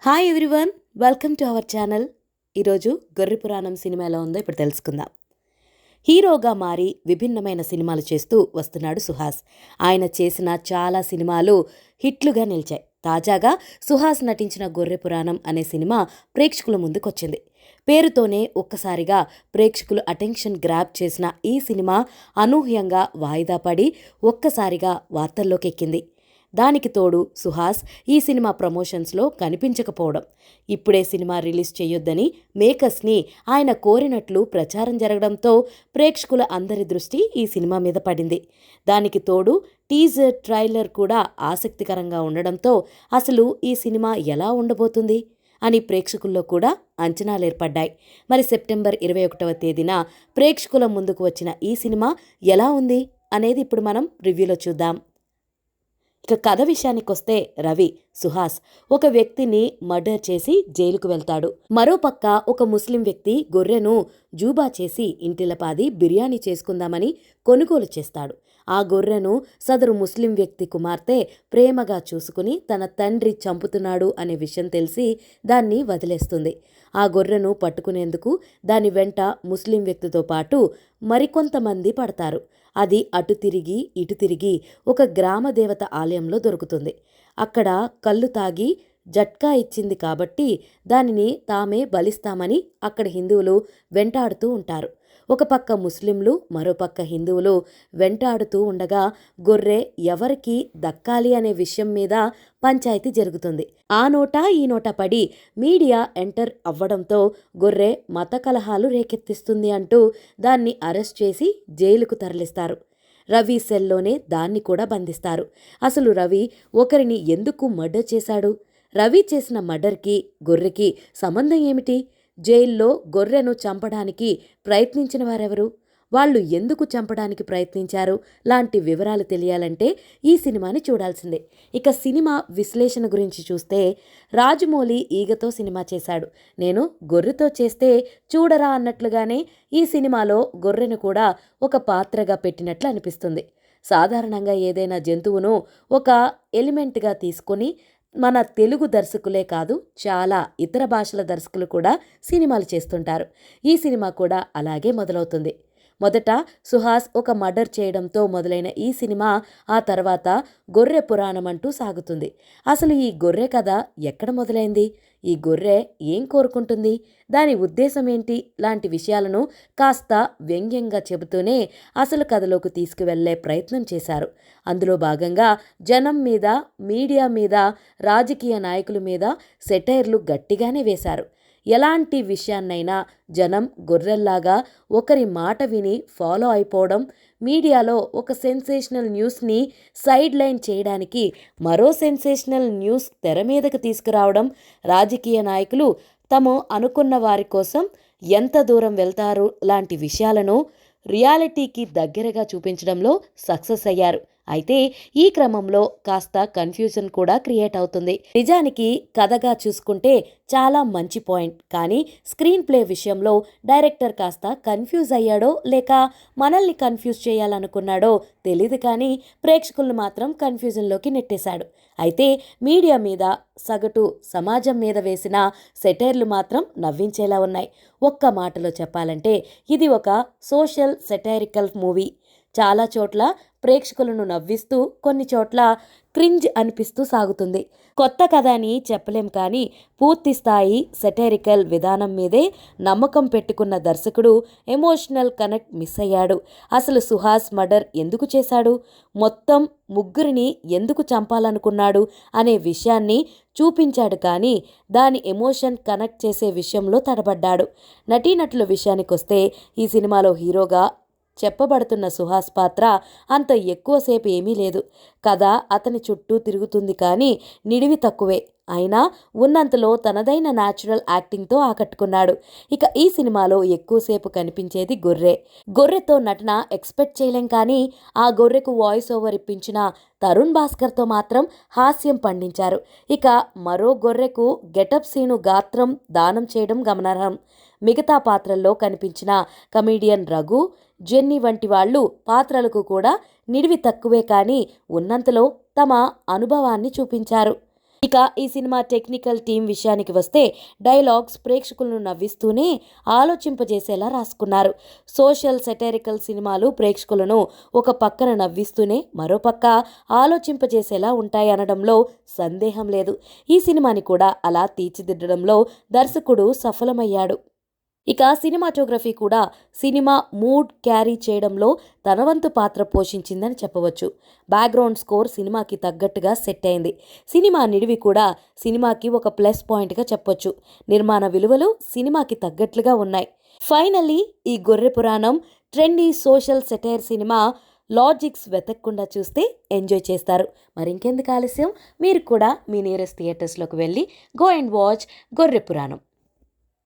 Hi everyone, welcome to our channel. ఈరోజు గొర్రె పురాణం cinema ఎలా ఉందో ఇప్పుడు తెలుసుకుందాం. హీరోగా మారి విభిన్నమైన సినిమాలు చేస్తూ వస్తున్నాడు సుహాస్. ఆయన చేసిన చాలా సినిమాలు హిట్లుగా నిలిచాయి. తాజాగా సుహాస్ నటించిన గొర్రె పురాణం అనే సినిమా ప్రేక్షకుల ముందుకొచ్చింది. పేరుతోనే ఒక్కసారిగా ప్రేక్షకులు అటెన్షన్ గ్రాబ్ చేసిన ఈ సినిమా అనూహ్యంగా వాయిదా పడి ఒక్కసారిగా వార్తల్లోకి ఎక్కింది. దానికి తోడు సుహాస్ ఈ సినిమా ప్రమోషన్స్లో కనిపించకపోవడం, ఇప్పుడే సినిమా రిలీజ్ చేయొద్దని మేకర్స్ని ఆయన కోరినట్లు ప్రచారం జరగడంతో ప్రేక్షకుల అందరి దృష్టి ఈ సినిమా మీద పడింది. దానికి తోడు టీజర్ ట్రైలర్ కూడా ఆసక్తికరంగా ఉండడంతో అసలు ఈ సినిమా ఎలా ఉండబోతుంది అని ప్రేక్షకుల్లో కూడా అంచనాలేర్పడ్డాయి. మరి సెప్టెంబర్ 21వ తేదీన ప్రేక్షకుల ముందుకు వచ్చిన ఈ సినిమా ఎలా ఉంది అనేది ఇప్పుడు మనం రివ్యూలో చూద్దాం. ఇక కథ విషయానికొస్తే రవి, సుహాస్ ఒక వ్యక్తిని మర్డర్ చేసి జైలుకు వెళ్తాడు. మరోపక్క ఒక ముస్లిం వ్యక్తి గొర్రెను జూబా చేసి ఇంటిలపాది బిర్యానీ చేసుకుందామని కొనుగోలు చేస్తాడు. ఆ గొర్రెను సదరు ముస్లిం వ్యక్తి కుమార్తె ప్రేమగా చూసుకుని తన తండ్రి చంపుతున్నాడు అనే విషయం తెలిసి దాన్ని వదిలేస్తుంది. ఆ గొర్రెను పట్టుకునేందుకు దాని వెంట ముస్లిం వ్యక్తితో పాటు మరికొంతమంది పడతారు. అది అటు తిరిగి ఇటు తిరిగి ఒక గ్రామదేవత ఆలయంలో దొరుకుతుంది. అక్కడ కళ్ళు తాగి జట్కా ఇచ్చింది కాబట్టి దానిని తామే బలిస్తామని అక్కడ హిందువులు వెంటాడుతూ ఉంటారు. ఒక పక్క ముస్లింలు, మరోపక్క హిందువులు వెంటాడుతూ ఉండగా గొర్రె ఎవరికి దక్కాలి అనే విషయం మీద పంచాయతీ జరుగుతుంది. ఆ నోట ఈ నోట పడి మీడియా ఎంటర్ అవ్వడంతో గొర్రె మత కలహాలు రేకెత్తిస్తుంది అంటూ దాన్ని అరెస్ట్ చేసి జైలుకు తరలిస్తారు. రవి సెల్లోనే దాన్ని కూడా బంధిస్తారు. అసలు రవి ఒకరిని ఎందుకు మర్డర్ చేశాడు? రవి చేసిన మర్డర్కి గొర్రెకి సంబంధం ఏమిటి? జైల్లో గొర్రెను చంపడానికి ప్రయత్నించిన వారెవరు? వాళ్ళు ఎందుకు చంపడానికి ప్రయత్నించారు లాంటి వివరాలు తెలియాలంటే ఈ సినిమాని చూడాల్సిందే. ఇక సినిమా విశ్లేషణ గురించి చూస్తే, రాజమౌళి ఈగతో సినిమా చేశాడు, నేను గొర్రెతో చేస్తే చూడరా అన్నట్లుగానే ఈ సినిమాలో గొర్రెను కూడా ఒక పాత్రగా పెట్టినట్లు అనిపిస్తుంది. సాధారణంగా ఏదైనా జంతువును ఒక ఎలిమెంట్గా తీసుకొని మన తెలుగు దర్శకులే కాదు, చాలా ఇతర భాషల దర్శకులు కూడా సినిమాలు చేస్తుంటారు. ఈ సినిమా కూడా అలాగే మొదలవుతుంది. మొదట సుహాస్ ఒక మర్డర్ చేయడంతో మొదలైన ఈ సినిమా ఆ తర్వాత గొర్రె పురాణం అంటూ సాగుతుంది. అసలు ఈ గొర్రె కథ ఎక్కడ మొదలైంది? ఈ గొర్రె ఏం కోరుకుంటుంది? దాని ఉద్దేశం ఏంటి? లాంటి విషయాలను కాస్త వ్యంగ్యంగా చెబుతూనే అసలు కథలోకి తీసుకువెళ్లే ప్రయత్నం చేశారు. అందులో భాగంగా జనం మీద, మీడియా మీద, రాజకీయ నాయకుల మీద సెటైర్లు గట్టిగానే వేశారు. ఎలాంటి విషయాన్నైనా జనం గొర్రెల్లాగా ఒకరి మాట విని ఫాలో అయిపోవడం, మీడియాలో ఒక సెన్సేషనల్ న్యూస్ని సైడ్ లైన్ చేయడానికి మరో సెన్సేషనల్ న్యూస్ తెర మీదకు తీసుకురావడం, రాజకీయ నాయకులు తాము అనుకున్న వారి కోసం ఎంత దూరం వెళ్తారు లాంటి విషయాలను రియాలిటీకి దగ్గరగా చూపించడంలో సక్సెస్ అయ్యారు. అయితే ఈ క్రమంలో కాస్త కన్ఫ్యూజన్ కూడా క్రియేట్ అవుతుంది. నిజానికి కథగా చూసుకుంటే చాలా మంచి పాయింట్, కానీ స్క్రీన్ ప్లే విషయంలో డైరెక్టర్ కాస్త కన్ఫ్యూజ్ అయ్యాడో లేక మనల్ని కన్ఫ్యూజ్ చేయాలనుకున్నాడో తెలీదు, కానీ ప్రేక్షకులను మాత్రం కన్ఫ్యూజన్లోకి నెట్టేశాడు. అయితే మీడియా మీద, సగటు సమాజం మీద వేసిన సెటైర్లు మాత్రం నవ్వించేలా ఉన్నాయి. ఒక్క మాటలో చెప్పాలంటే ఇది ఒక సోషల్ సెటైరికల్ మూవీ. చాలా చోట్ల ప్రేక్షకులను నవ్విస్తూ, కొన్ని చోట్ల క్రింజ్ అనిపిస్తూ సాగుతుంది. కొత్త కథ అని చెప్పలేం, కానీ పూర్తి స్థాయి సెటైరికల్ విధానం మీదే నమ్మకం పెట్టుకున్న దర్శకుడు ఎమోషనల్ కనెక్ట్ మిస్ అయ్యాడు. అసలు సుహాస్ మర్డర్ ఎందుకు చేశాడు, మొత్తం ముగ్గురిని ఎందుకు చంపాలనుకున్నాడు అనే విషయాన్ని చూపించాడు, కానీ దాని ఎమోషన్ కనెక్ట్ చేసే విషయంలో తడబడ్డాడు. నటీనటుల విషయానికొస్తే ఈ సినిమాలో హీరోగా చెప్పబడుతున్న సుహాస్ పాత్ర అంత ఎక్కువసేపు ఏమీ లేదు. కథ అతని చుట్టూ తిరుగుతుంది, కానీ నిడివి తక్కువే. అయినా ఉన్నంతలో తనదైన న్యాచురల్ యాక్టింగ్తో ఆకట్టుకున్నాడు. ఇక ఈ సినిమాలో ఎక్కువసేపు కనిపించేది గొర్రె. గొర్రెతో నటన ఎక్స్పెక్ట్ చేయలేం, కానీ ఆ గొర్రెకు వాయిస్ ఓవర్ ఇప్పించిన తరుణ్ భాస్కర్తో మాత్రం హాస్యం పండించారు. ఇక మరో గొర్రెకు గెటప్ సీను గాత్రం దానం చేయడం గమనార్హం. మిగతా పాత్రల్లో కనిపించిన కమీడియన్ రఘు, జెన్నీ వంటి వాళ్ళు పాత్రలకు కూడా నిడివి తక్కువే, కానీ ఉన్నంతలో తమ అనుభవాన్ని చూపించారు. ఇక ఈ సినిమా టెక్నికల్ టీం విషయానికి వస్తే డైలాగ్స్ ప్రేక్షకులను నవ్విస్తూనే ఆలోచింపజేసేలా రాసుకున్నారు. సోషల్ సెటైరికల్ సినిమాలు ప్రేక్షకులను ఒక పక్కన నవ్విస్తూనే మరోపక్క ఆలోచింపజేసేలా ఉంటాయనడంలో సందేహం లేదు. ఈ సినిమాని కూడా అలా తీర్చిదిద్దడంలో దర్శకుడు సఫలమయ్యాడు. ఇక సినిమాటోగ్రఫీ కూడా సినిమా మూడ్ క్యారీ చేయడంలో తన వంతు పాత్ర పోషించిందని చెప్పవచ్చు. బ్యాక్గ్రౌండ్ స్కోర్ సినిమాకి తగ్గట్టుగా సెట్ అయింది. సినిమా నిడివి కూడా సినిమాకి ఒక ప్లస్ పాయింట్గా చెప్పొచ్చు. నిర్మాణ విలువలు సినిమాకి తగ్గట్లుగా ఉన్నాయి. ఫైనల్లీ ఈ Gorre Puranam trendy social satire cinema logics వెతకకుండా చూస్తే ఎంజాయ్ చేస్తారు. మరి ఇంకెందుకు ఆలస్యం, మీరు కూడా మీ నియరెస్ట్ థియేటర్స్లోకి వెళ్ళి గో అండ్ వాచ్ గొర్రె పురాణం.